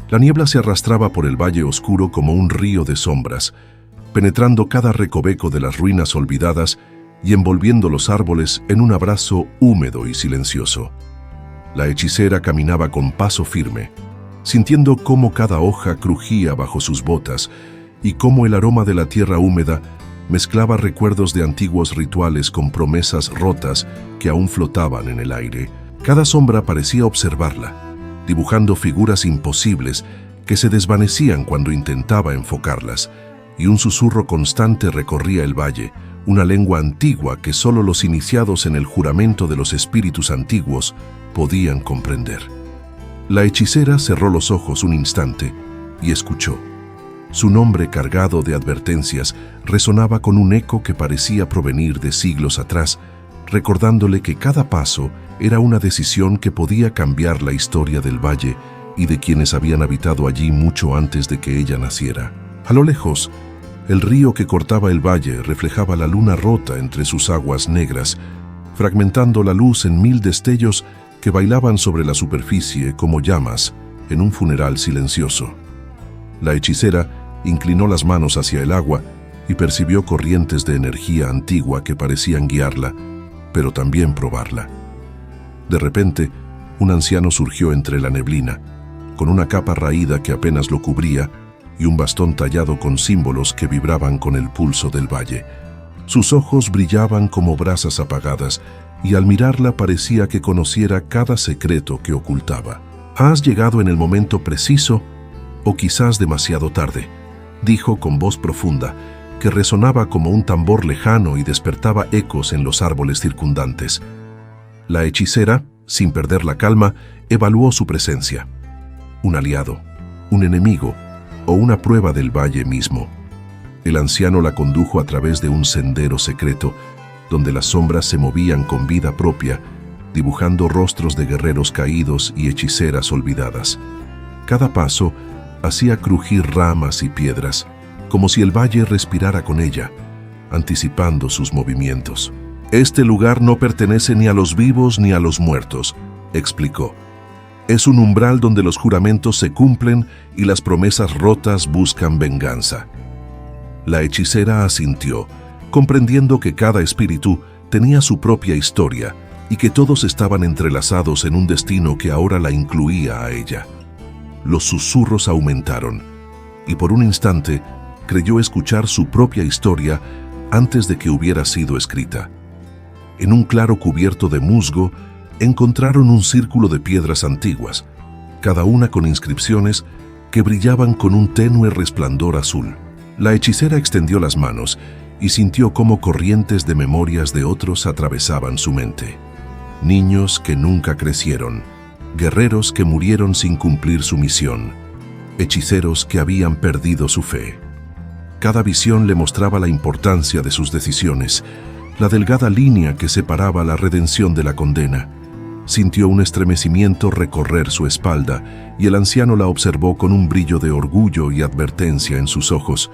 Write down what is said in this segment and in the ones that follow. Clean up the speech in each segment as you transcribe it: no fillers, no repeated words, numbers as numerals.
La niebla se arrastraba por el valle oscuro como un río de sombras, penetrando cada recoveco de las ruinas olvidadas y envolviendo los árboles en un abrazo húmedo y silencioso. La hechicera caminaba con paso firme, sintiendo cómo cada hoja crujía bajo sus botas y cómo el aroma de la tierra húmeda mezclaba recuerdos de antiguos rituales con promesas rotas que aún flotaban en el aire. Cada sombra parecía observarla, dibujando figuras imposibles que se desvanecían cuando intentaba enfocarlas, y un susurro constante recorría el valle, una lengua antigua que solo los iniciados en el juramento de los espíritus antiguos podían comprender. La hechicera cerró los ojos un instante y escuchó. Su nombre, cargado de advertencias, resonaba con un eco que parecía provenir de siglos atrás, recordándole que cada paso era una decisión que podía cambiar la historia del valle y de quienes habían habitado allí mucho antes de que ella naciera. A lo lejos, el río que cortaba el valle reflejaba la luna rota entre sus aguas negras, fragmentando la luz en 1000 destellos que bailaban sobre la superficie como llamas en un funeral silencioso. La hechicera inclinó las manos hacia el agua y percibió corrientes de energía antigua que parecían guiarla, pero también probarla. De repente, un anciano surgió entre la neblina, con una capa raída que apenas lo cubría y un bastón tallado con símbolos que vibraban con el pulso del valle. Sus ojos brillaban como brasas apagadas y al mirarla parecía que conociera cada secreto que ocultaba. «Has llegado en el momento preciso, o quizás demasiado tarde», dijo con voz profunda, que resonaba como un tambor lejano y despertaba ecos en los árboles circundantes. La hechicera, sin perder la calma, evaluó su presencia. Un aliado, un enemigo o una prueba del valle mismo. El anciano la condujo a través de un sendero secreto, donde las sombras se movían con vida propia, dibujando rostros de guerreros caídos y hechiceras olvidadas. Cada paso hacía crujir ramas y piedras, como si el valle respirara con ella, anticipando sus movimientos. «Este lugar no pertenece ni a los vivos ni a los muertos», explicó. «Es un umbral donde los juramentos se cumplen y las promesas rotas buscan venganza». La hechicera asintió, comprendiendo que cada espíritu tenía su propia historia y que todos estaban entrelazados en un destino que ahora la incluía a ella. Los susurros aumentaron, y por un instante creyó escuchar su propia historia antes de que hubiera sido escrita. En un claro cubierto de musgo, encontraron un círculo de piedras antiguas, cada una con inscripciones que brillaban con un tenue resplandor azul. La hechicera extendió las manos y sintió cómo corrientes de memorias de otros atravesaban su mente. Niños que nunca crecieron, guerreros que murieron sin cumplir su misión, hechiceros que habían perdido su fe. Cada visión le mostraba la importancia de sus decisiones, la delgada línea que separaba la redención de la condena. Sintió un estremecimiento recorrer su espalda y el anciano la observó con un brillo de orgullo y advertencia en sus ojos,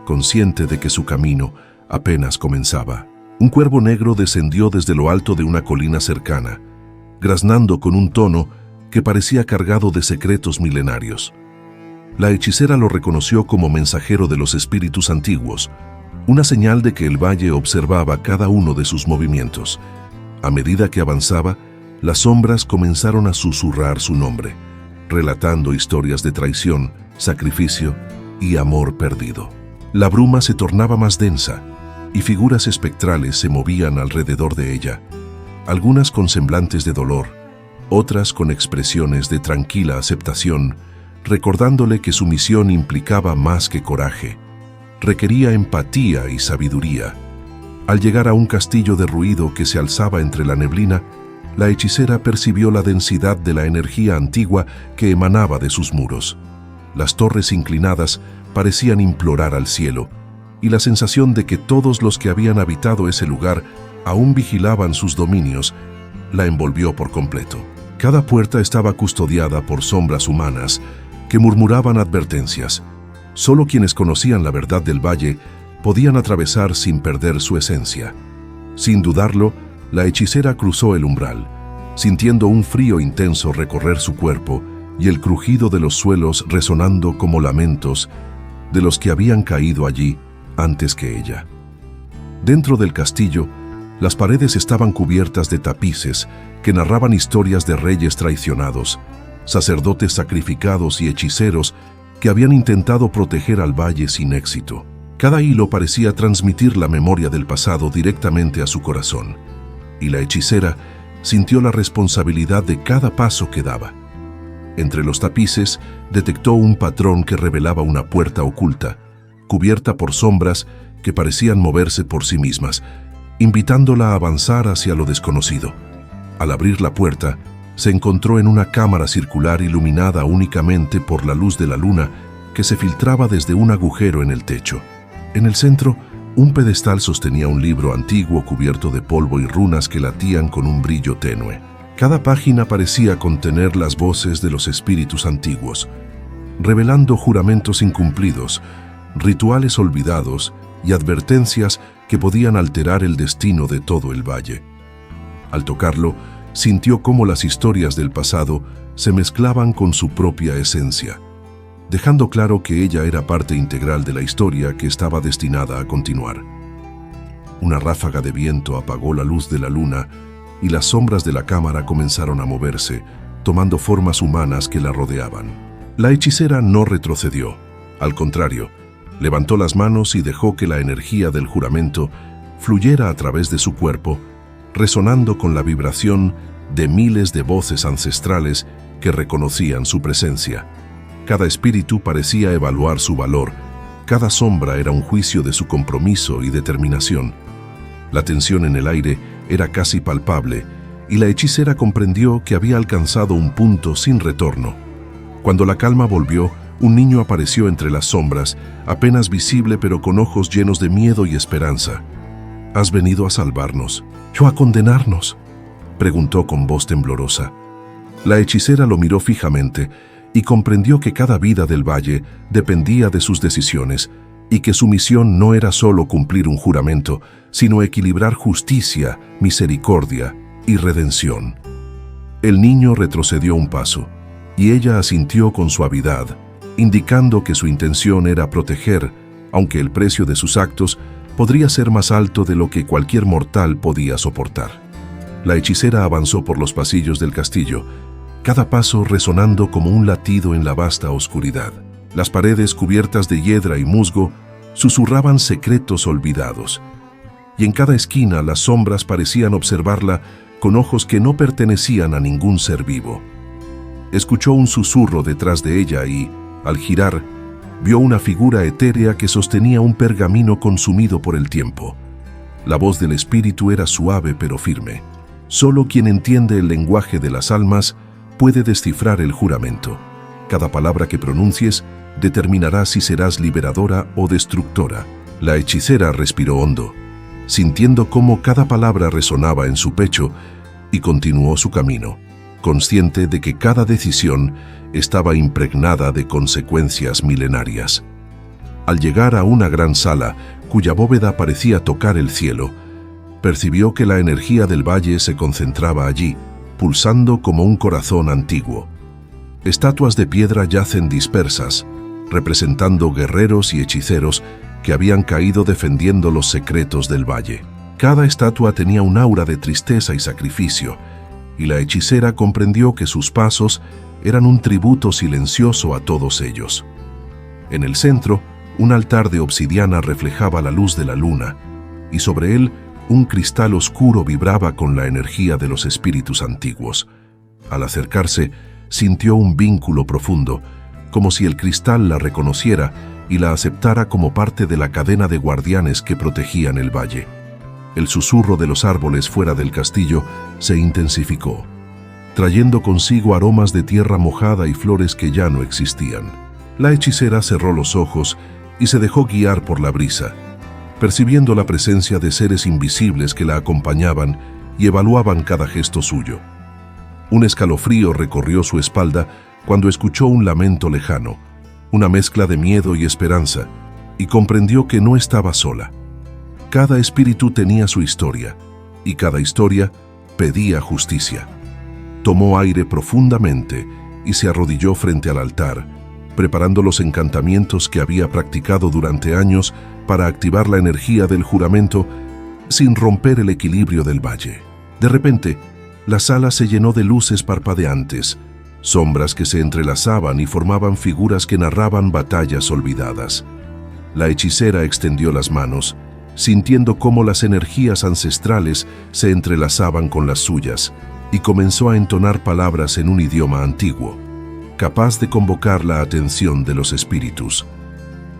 consciente de que su camino apenas comenzaba. Un cuervo negro descendió desde lo alto de una colina cercana, graznando con un tono que parecía cargado de secretos milenarios. La hechicera lo reconoció como mensajero de los espíritus antiguos, una señal de que el valle observaba cada uno de sus movimientos. A medida que avanzaba, las sombras comenzaron a susurrar su nombre, relatando historias de traición, sacrificio y amor perdido. La bruma se tornaba más densa y figuras espectrales se movían alrededor de ella, algunas con semblantes de dolor, otras con expresiones de tranquila aceptación, recordándole que su misión implicaba más que coraje. Requería empatía y sabiduría. Al llegar a un castillo de ruido que se alzaba entre la neblina, la hechicera percibió la densidad de la energía antigua que emanaba de sus muros. Las torres inclinadas parecían implorar al cielo, y la sensación de que todos los que habían habitado ese lugar aún vigilaban sus dominios la envolvió por completo. Cada puerta estaba custodiada por sombras humanas que murmuraban advertencias. Solo quienes conocían la verdad del valle podían atravesar sin perder su esencia. Sin dudarlo, la hechicera cruzó el umbral, sintiendo un frío intenso recorrer su cuerpo y el crujido de los suelos resonando como lamentos de los que habían caído allí antes que ella. Dentro del castillo, las paredes estaban cubiertas de tapices que narraban historias de reyes traicionados, sacerdotes sacrificados y hechiceros que habían intentado proteger al valle sin éxito. Cada hilo parecía transmitir la memoria del pasado directamente a su corazón, y la hechicera sintió la responsabilidad de cada paso que daba. Entre los tapices detectó un patrón que revelaba una puerta oculta, cubierta por sombras que parecían moverse por sí mismas, invitándola a avanzar hacia lo desconocido. Al abrir la puerta, se encontró en una cámara circular iluminada únicamente por la luz de la luna que se filtraba desde un agujero en el techo. En el centro, un pedestal sostenía un libro antiguo cubierto de polvo y runas que latían con un brillo tenue. Cada página parecía contener las voces de los espíritus antiguos, revelando juramentos incumplidos, rituales olvidados y advertencias que podían alterar el destino de todo el valle. Al tocarlo, sintió cómo las historias del pasado se mezclaban con su propia esencia, dejando claro que ella era parte integral de la historia que estaba destinada a continuar. Una ráfaga de viento apagó la luz de la luna y las sombras de la cámara comenzaron a moverse, tomando formas humanas que la rodeaban. La hechicera no retrocedió, al contrario, levantó las manos y dejó que la energía del juramento fluyera a través de su cuerpo, resonando con la vibración de miles de voces ancestrales que reconocían su presencia. Cada espíritu parecía evaluar su valor, cada sombra era un juicio de su compromiso y determinación. La tensión en el aire era casi palpable, y la hechicera comprendió que había alcanzado un punto sin retorno. Cuando la calma volvió, un niño apareció entre las sombras, apenas visible pero con ojos llenos de miedo y esperanza. «¿Has venido a salvarnos o a condenarnos?», preguntó con voz temblorosa. La hechicera lo miró fijamente y comprendió que cada vida del valle dependía de sus decisiones y que su misión no era solo cumplir un juramento, sino equilibrar justicia, misericordia y redención. El niño retrocedió un paso y ella asintió con suavidad, indicando que su intención era proteger, aunque el precio de sus actos podría ser más alto de lo que cualquier mortal podía soportar. La hechicera avanzó por los pasillos del castillo, cada paso resonando como un latido en la vasta oscuridad. Las paredes cubiertas de hiedra y musgo susurraban secretos olvidados, y en cada esquina las sombras parecían observarla con ojos que no pertenecían a ningún ser vivo. Escuchó un susurro detrás de ella y, al girar, vio una figura etérea que sostenía un pergamino consumido por el tiempo. La voz del espíritu era suave pero firme. Solo quien entiende el lenguaje de las almas puede descifrar el juramento. Cada palabra que pronuncies determinará si serás liberadora o destructora. La hechicera respiró hondo, sintiendo cómo cada palabra resonaba en su pecho, y continuó su camino, consciente de que cada decisión estaba impregnada de consecuencias milenarias. Al llegar a una gran sala, cuya bóveda parecía tocar el cielo, percibió que la energía del valle se concentraba allí, pulsando como un corazón antiguo. Estatuas de piedra yacen dispersas, representando guerreros y hechiceros que habían caído defendiendo los secretos del valle. Cada estatua tenía un aura de tristeza y sacrificio, y la hechicera comprendió que sus pasos eran un tributo silencioso a todos ellos. En el centro, un altar de obsidiana reflejaba la luz de la luna, y sobre él un cristal oscuro vibraba con la energía de los espíritus antiguos. Al acercarse, sintió un vínculo profundo, como si el cristal la reconociera y la aceptara como parte de la cadena de guardianes que protegían el valle. El susurro de los árboles fuera del castillo se intensificó, trayendo consigo aromas de tierra mojada y flores que ya no existían. La hechicera cerró los ojos y se dejó guiar por la brisa, percibiendo la presencia de seres invisibles que la acompañaban y evaluaban cada gesto suyo. Un escalofrío recorrió su espalda cuando escuchó un lamento lejano, una mezcla de miedo y esperanza, y comprendió que no estaba sola. Cada espíritu tenía su historia, y cada historia pedía justicia. Tomó aire profundamente y se arrodilló frente al altar, preparando los encantamientos que había practicado durante años para activar la energía del juramento sin romper el equilibrio del valle. De repente, la sala se llenó de luces parpadeantes, sombras que se entrelazaban y formaban figuras que narraban batallas olvidadas. La hechicera extendió las manos, sintiendo cómo las energías ancestrales se entrelazaban con las suyas, y comenzó a entonar palabras en un idioma antiguo, capaz de convocar la atención de los espíritus.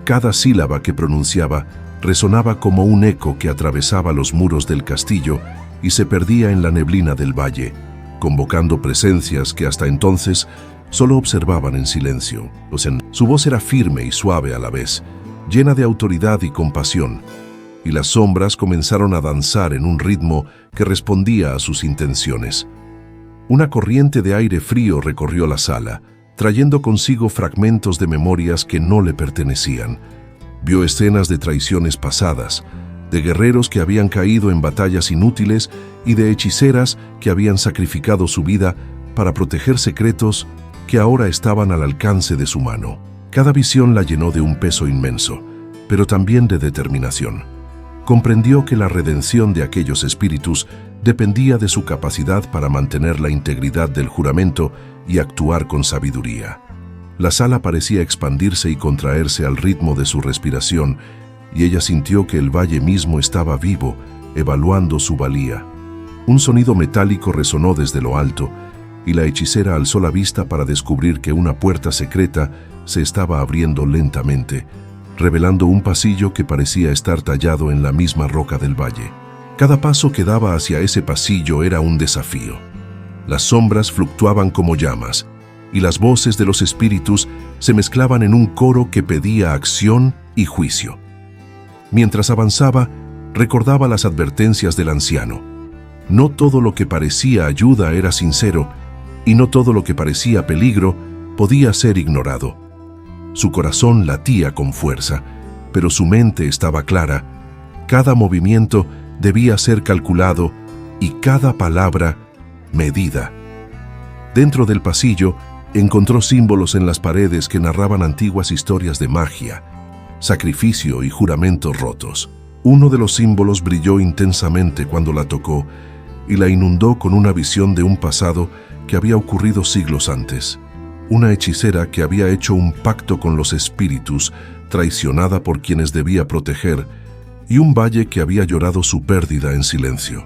Cada sílaba que pronunciaba resonaba como un eco que atravesaba los muros del castillo y se perdía en la neblina del valle, convocando presencias que hasta entonces solo observaban en silencio. Su voz era firme y suave a la vez, llena de autoridad y compasión, y las sombras comenzaron a danzar en un ritmo que respondía a sus intenciones. Una corriente de aire frío recorrió la sala, trayendo consigo fragmentos de memorias que no le pertenecían. Vio escenas de traiciones pasadas, de guerreros que habían caído en batallas inútiles y de hechiceras que habían sacrificado su vida para proteger secretos que ahora estaban al alcance de su mano. Cada visión la llenó de un peso inmenso, pero también de determinación. Comprendió que la redención de aquellos espíritus dependía de su capacidad para mantener la integridad del juramento y actuar con sabiduría. La sala parecía expandirse y contraerse al ritmo de su respiración, y ella sintió que el valle mismo estaba vivo, evaluando su valía. Un sonido metálico resonó desde lo alto, y la hechicera alzó la vista para descubrir que una puerta secreta se estaba abriendo lentamente, revelando un pasillo que parecía estar tallado en la misma roca del valle. Cada paso que daba hacia ese pasillo era un desafío. Las sombras fluctuaban como llamas, y las voces de los espíritus se mezclaban en un coro que pedía acción y juicio. Mientras avanzaba, recordaba las advertencias del anciano. No todo lo que parecía ayuda era sincero, y no todo lo que parecía peligro podía ser ignorado. Su corazón latía con fuerza, pero su mente estaba clara. Cada movimiento debía ser calculado y cada palabra medida. Dentro del pasillo, encontró símbolos en las paredes que narraban antiguas historias de magia, sacrificio y juramentos rotos. Uno de los símbolos brilló intensamente cuando la tocó y la inundó con una visión de un pasado que había ocurrido siglos antes. Una hechicera que había hecho un pacto con los espíritus, traicionada por quienes debía proteger, y un valle que había llorado su pérdida en silencio.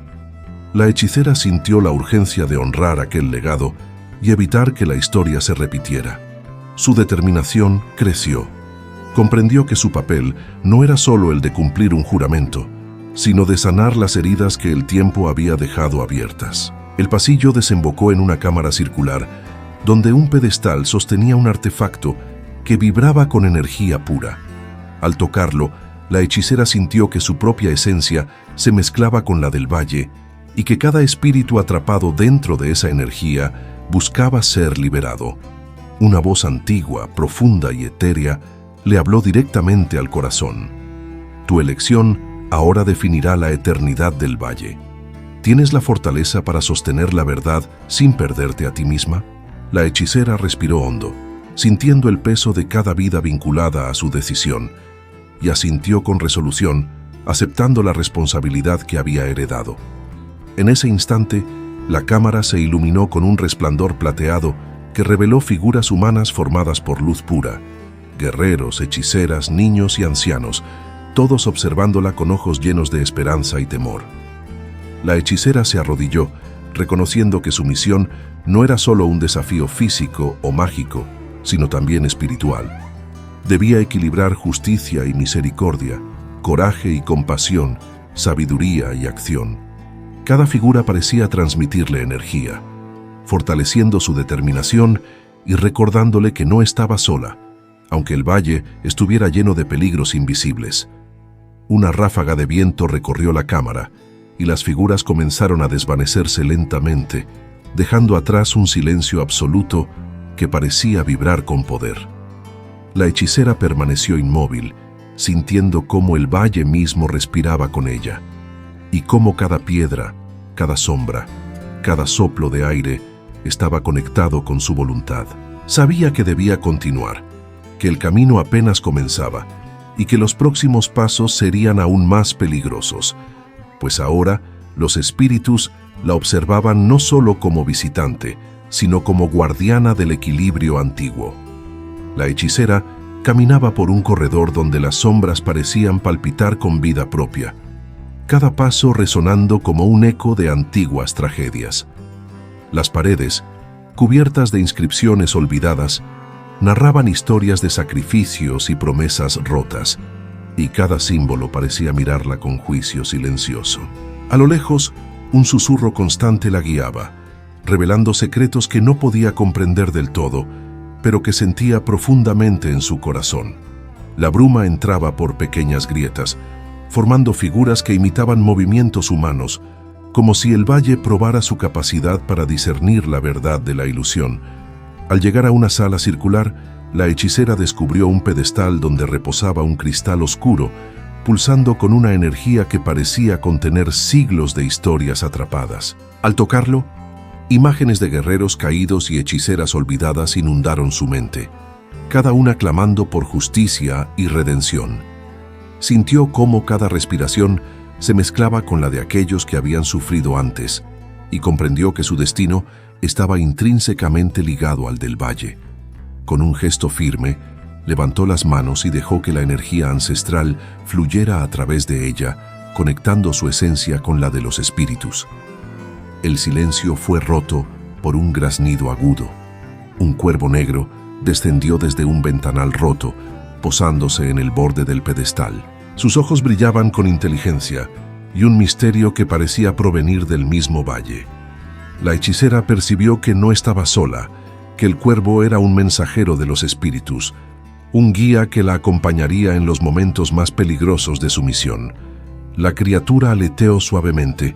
La hechicera sintió la urgencia de honrar aquel legado y evitar que la historia se repitiera. Su determinación creció. Comprendió que su papel no era solo el de cumplir un juramento, sino de sanar las heridas que el tiempo había dejado abiertas. El pasillo desembocó en una cámara circular, donde un pedestal sostenía un artefacto que vibraba con energía pura. Al tocarlo, la hechicera sintió que su propia esencia se mezclaba con la del valle y que cada espíritu atrapado dentro de esa energía buscaba ser liberado. Una voz antigua, profunda y etérea le habló directamente al corazón. Tu elección ahora definirá la eternidad del valle. ¿Tienes la fortaleza para sostener la verdad sin perderte a ti misma? La hechicera respiró hondo, sintiendo el peso de cada vida vinculada a su decisión, y asintió con resolución, aceptando la responsabilidad que había heredado. En ese instante, la cámara se iluminó con un resplandor plateado que reveló figuras humanas formadas por luz pura, guerreros, hechiceras, niños y ancianos, todos observándola con ojos llenos de esperanza y temor. La hechicera se arrodilló, reconociendo que su misión no era solo un desafío físico o mágico, sino también espiritual. Debía equilibrar justicia y misericordia, coraje y compasión, sabiduría y acción. Cada figura parecía transmitirle energía, fortaleciendo su determinación y recordándole que no estaba sola, aunque el valle estuviera lleno de peligros invisibles. Una ráfaga de viento recorrió la cámara y las figuras comenzaron a desvanecerse lentamente, dejando atrás un silencio absoluto que parecía vibrar con poder. La hechicera permaneció inmóvil, sintiendo cómo el valle mismo respiraba con ella, y cómo cada piedra, cada sombra, cada soplo de aire estaba conectado con su voluntad. Sabía que debía continuar, que el camino apenas comenzaba y que los próximos pasos serían aún más peligrosos, pues ahora los espíritus la observaban no solo como visitante, sino como guardiana del equilibrio antiguo. La hechicera caminaba por un corredor donde las sombras parecían palpitar con vida propia, cada paso resonando como un eco de antiguas tragedias. Las paredes, cubiertas de inscripciones olvidadas, narraban historias de sacrificios y promesas rotas, y cada símbolo parecía mirarla con juicio silencioso. A lo lejos, un susurro constante la guiaba, revelando secretos que no podía comprender del todo, pero que sentía profundamente en su corazón. La bruma entraba por pequeñas grietas, formando figuras que imitaban movimientos humanos, como si el valle probara su capacidad para discernir la verdad de la ilusión. Al llegar a una sala circular, la hechicera descubrió un pedestal donde reposaba un cristal oscuro, pulsando con una energía que parecía contener siglos de historias atrapadas. Al tocarlo, imágenes de guerreros caídos y hechiceras olvidadas inundaron su mente, cada una clamando por justicia y redención. Sintió cómo cada respiración se mezclaba con la de aquellos que habían sufrido antes, y comprendió que su destino estaba intrínsecamente ligado al del valle. Con un gesto firme, levantó las manos y dejó que la energía ancestral fluyera a través de ella, conectando su esencia con la de los espíritus. El silencio fue roto por un graznido agudo. Un cuervo negro descendió desde un ventanal roto, posándose en el borde del pedestal. Sus ojos brillaban con inteligencia y un misterio que parecía provenir del mismo valle. La hechicera percibió que no estaba sola, que el cuervo era un mensajero de los espíritus, un guía que la acompañaría en los momentos más peligrosos de su misión. La criatura aleteó suavemente,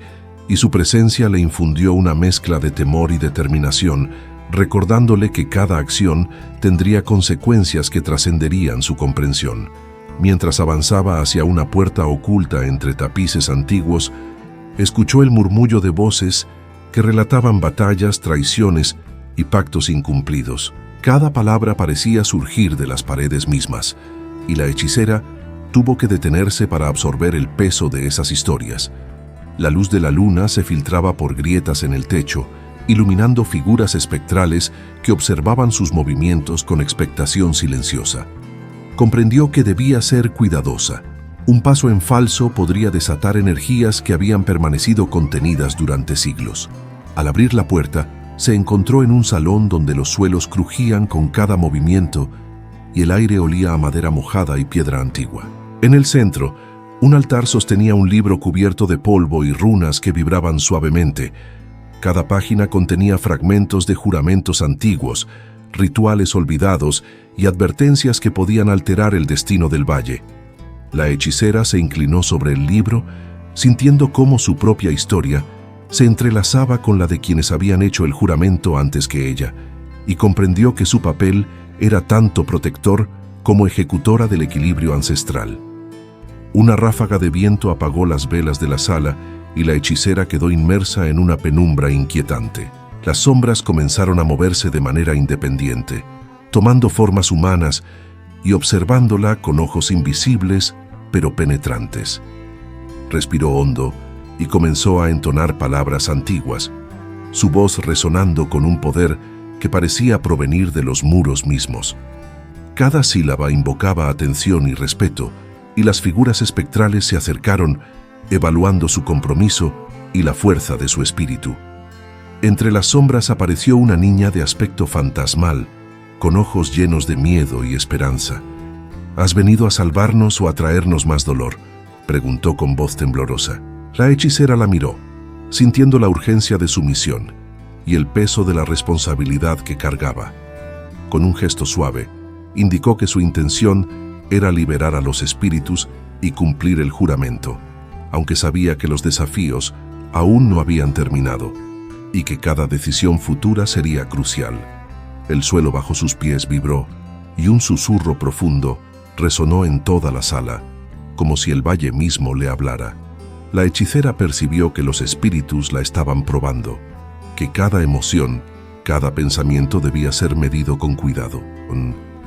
y su presencia le infundió una mezcla de temor y determinación, recordándole que cada acción tendría consecuencias que trascenderían su comprensión. Mientras avanzaba hacia una puerta oculta entre tapices antiguos, escuchó el murmullo de voces que relataban batallas, traiciones y pactos incumplidos. Cada palabra parecía surgir de las paredes mismas, y la hechicera tuvo que detenerse para absorber el peso de esas historias. La luz de la luna se filtraba por grietas en el techo, iluminando figuras espectrales que observaban sus movimientos con expectación silenciosa. Comprendió que debía ser cuidadosa. Un paso en falso podría desatar energías que habían permanecido contenidas durante siglos. Al abrir la puerta, se encontró en un salón donde los suelos crujían con cada movimiento y el aire olía a madera mojada y piedra antigua. En el centro, un altar sostenía un libro cubierto de polvo y runas que vibraban suavemente. Cada página contenía fragmentos de juramentos antiguos, rituales olvidados y advertencias que podían alterar el destino del valle. La hechicera se inclinó sobre el libro, sintiendo cómo su propia historia se entrelazaba con la de quienes habían hecho el juramento antes que ella, y comprendió que su papel era tanto protector como ejecutora del equilibrio ancestral. Una ráfaga de viento apagó las velas de la sala y la hechicera quedó inmersa en una penumbra inquietante. Las sombras comenzaron a moverse de manera independiente, tomando formas humanas y observándola con ojos invisibles pero penetrantes. Respiró hondo y comenzó a entonar palabras antiguas, su voz resonando con un poder que parecía provenir de los muros mismos. Cada sílaba invocaba atención y respeto, y las figuras espectrales se acercaron, evaluando su compromiso y la fuerza de su espíritu. Entre las sombras apareció una niña de aspecto fantasmal, con ojos llenos de miedo y esperanza. ¿Has venido a salvarnos o a traernos más dolor?, preguntó con voz temblorosa. La hechicera la miró, sintiendo la urgencia de su misión y el peso de la responsabilidad que cargaba. Con un gesto suave, indicó que su intención era liberar a los espíritus y cumplir el juramento, aunque sabía que los desafíos aún no habían terminado y que cada decisión futura sería crucial. El suelo bajo sus pies vibró y un susurro profundo resonó en toda la sala, como si el valle mismo le hablara. La hechicera percibió que los espíritus la estaban probando, que cada emoción, Cada pensamiento debía ser medido con cuidado.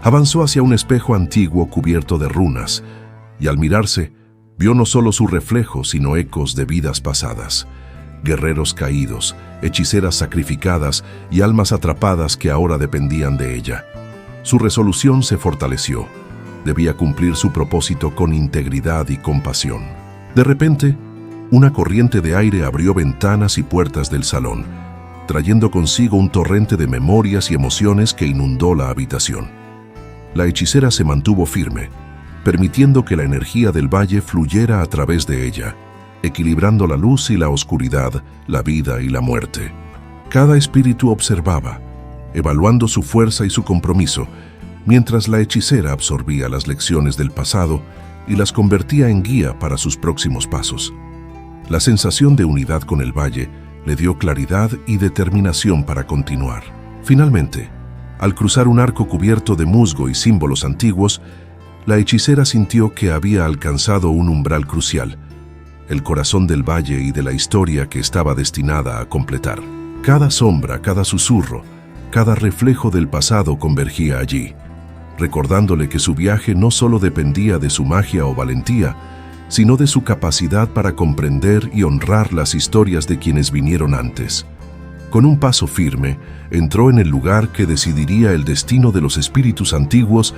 Avanzó hacia un espejo antiguo cubierto de runas, y al mirarse, vio no solo su reflejo, sino ecos de vidas pasadas. Guerreros caídos, hechiceras sacrificadas y almas atrapadas que ahora dependían de ella. Su resolución se fortaleció. Debía cumplir su propósito con integridad y compasión. De repente, una corriente de aire abrió ventanas y puertas del salón, trayendo consigo un torrente de memorias y emociones que inundó la habitación. La hechicera se mantuvo firme, permitiendo que la energía del valle fluyera a través de ella, equilibrando la luz y la oscuridad, la vida y la muerte. Cada espíritu observaba, evaluando su fuerza y su compromiso, mientras la hechicera absorbía las lecciones del pasado y las convertía en guía para sus próximos pasos. La sensación de unidad con el valle le dio claridad y determinación para continuar. Finalmente, al cruzar un arco cubierto de musgo y símbolos antiguos, la hechicera sintió que había alcanzado un umbral crucial, el corazón del valle y de la historia que estaba destinada a completar. Cada sombra, cada susurro, cada reflejo del pasado convergía allí, recordándole que su viaje no solo dependía de su magia o valentía, sino de su capacidad para comprender y honrar las historias de quienes vinieron antes. Con un paso firme, entró en el lugar que decidiría el destino de los espíritus antiguos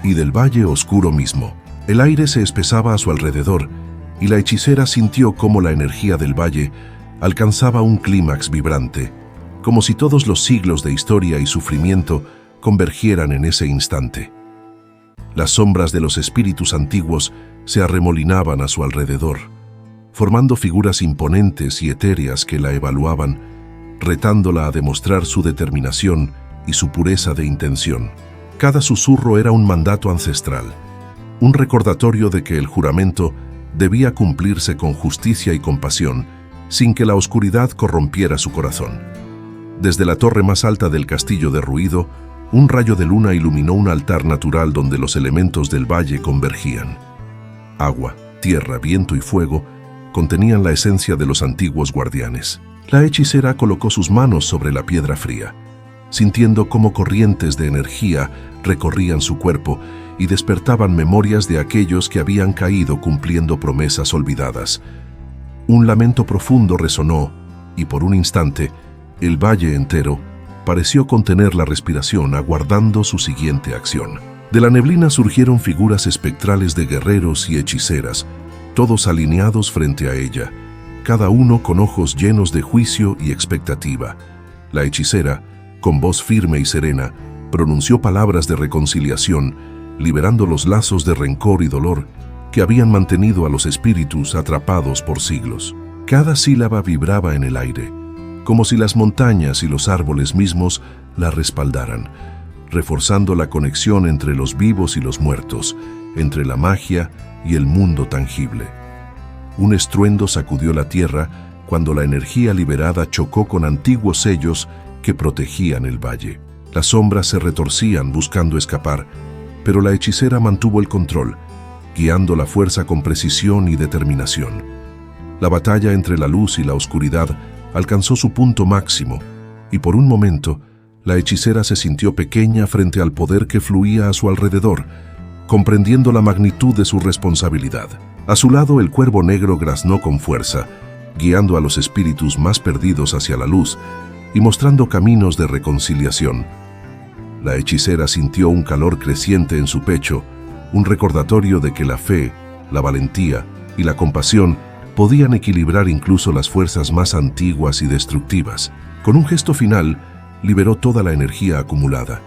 y del valle oscuro mismo. El aire se espesaba a su alrededor, y la hechicera sintió cómo la energía del valle alcanzaba un clímax vibrante, como si todos los siglos de historia y sufrimiento convergieran en ese instante. Las sombras de los espíritus antiguos se arremolinaban a su alrededor, formando figuras imponentes y etéreas que la evaluaban, retándola a demostrar su determinación y su pureza de intención. Cada susurro era un mandato ancestral, un recordatorio de que el juramento debía cumplirse con justicia y compasión, sin que la oscuridad corrompiera su corazón. Desde la torre más alta del castillo derruido, un rayo de luna iluminó un altar natural donde los elementos del valle convergían. Agua, tierra, viento y fuego contenían la esencia de los antiguos guardianes. La hechicera colocó sus manos sobre la piedra fría, sintiendo cómo corrientes de energía recorrían su cuerpo y despertaban memorias de aquellos que habían caído cumpliendo promesas olvidadas. Un lamento profundo resonó, y por un instante, el valle entero pareció contener la respiración aguardando su siguiente acción. De la neblina surgieron figuras espectrales de guerreros y hechiceras, todos alineados frente a ella, cada uno con ojos llenos de juicio y expectativa. La hechicera, con voz firme y serena, pronunció palabras de reconciliación, liberando los lazos de rencor y dolor que habían mantenido a los espíritus atrapados por siglos. Cada sílaba vibraba en el aire, como si las montañas y los árboles mismos la respaldaran, reforzando la conexión entre los vivos y los muertos, entre la magia y el mundo tangible. Un estruendo sacudió la tierra cuando la energía liberada chocó con antiguos sellos que protegían el valle. Las sombras se retorcían buscando escapar, pero la hechicera mantuvo el control, guiando la fuerza con precisión y determinación. La batalla entre la luz y la oscuridad alcanzó su punto máximo, y por un momento, la hechicera se sintió pequeña frente al poder que fluía a su alrededor, comprendiendo la magnitud de su responsabilidad. A su lado, el cuervo negro graznó con fuerza, guiando a los espíritus más perdidos hacia la luz y mostrando caminos de reconciliación. La hechicera sintió un calor creciente en su pecho, un recordatorio de que la fe, la valentía y la compasión podían equilibrar incluso las fuerzas más antiguas y destructivas. Con un gesto final, liberó toda la energía acumulada,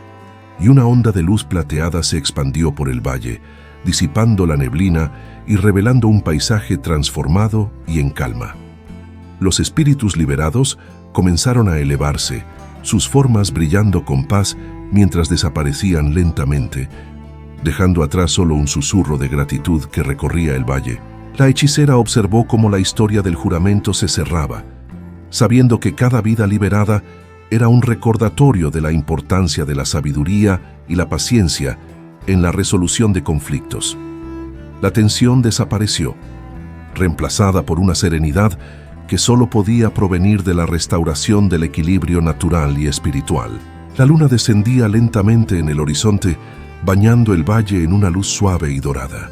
y una onda de luz plateada se expandió por el valle, disipando la neblina y revelando un paisaje transformado y en calma. Los espíritus liberados comenzaron a elevarse, sus formas brillando con paz mientras desaparecían lentamente, dejando atrás solo un susurro de gratitud que recorría el valle. La hechicera observó cómo la historia del juramento se cerraba, sabiendo que cada vida liberada era un recordatorio de la importancia de la sabiduría y la paciencia en la resolución de conflictos. La tensión desapareció, reemplazada por una serenidad que solo podía provenir de la restauración del equilibrio natural y espiritual. La luna descendía lentamente en el horizonte, bañando el valle en una luz suave y dorada.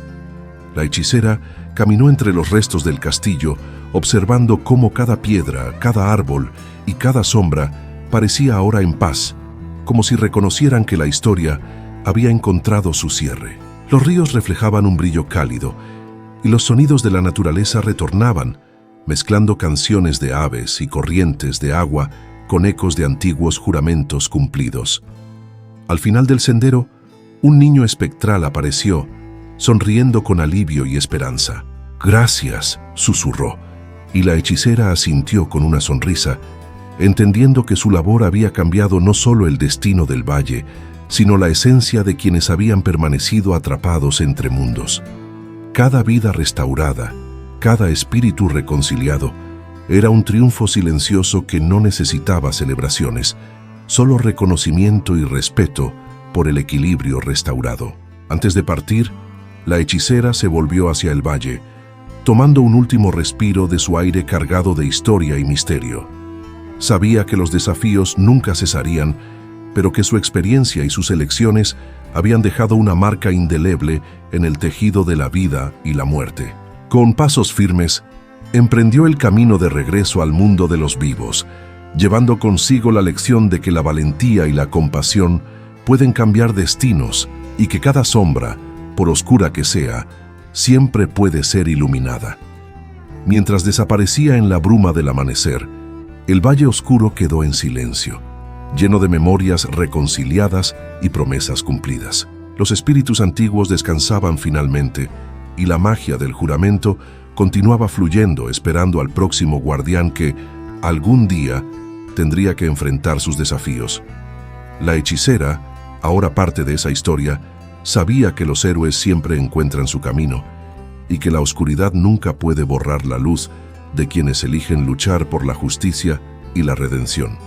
La hechicera caminó entre los restos del castillo, observando cómo cada piedra, cada árbol y cada sombra parecía ahora en paz, como si reconocieran que la historia había encontrado su cierre. Los ríos reflejaban un brillo cálido, y los sonidos de la naturaleza retornaban, mezclando canciones de aves y corrientes de agua con ecos de antiguos juramentos cumplidos. Al final del sendero, un niño espectral apareció, sonriendo con alivio y esperanza. «Gracias», susurró, y la hechicera asintió con una sonrisa, entendiendo que su labor había cambiado no solo el destino del valle, sino la esencia de quienes habían permanecido atrapados entre mundos. Cada vida restaurada, cada espíritu reconciliado, era un triunfo silencioso que no necesitaba celebraciones, solo reconocimiento y respeto por el equilibrio restaurado. Antes de partir, la hechicera se volvió hacia el valle, tomando un último respiro de su aire cargado de historia y misterio. Sabía que los desafíos nunca cesarían, pero que su experiencia y sus elecciones habían dejado una marca indeleble en el tejido de la vida y la muerte. Con pasos firmes, emprendió el camino de regreso al mundo de los vivos, llevando consigo la lección de que la valentía y la compasión pueden cambiar destinos y que cada sombra, por oscura que sea, siempre puede ser iluminada. Mientras desaparecía en la bruma del amanecer, el valle oscuro quedó en silencio, lleno de memorias reconciliadas y promesas cumplidas. Los espíritus antiguos descansaban finalmente, y la magia del juramento continuaba fluyendo, esperando al próximo guardián que, algún día, tendría que enfrentar sus desafíos. La hechicera, ahora parte de esa historia, sabía que los héroes siempre encuentran su camino, y que la oscuridad nunca puede borrar la luz de quienes eligen luchar por la justicia y la redención.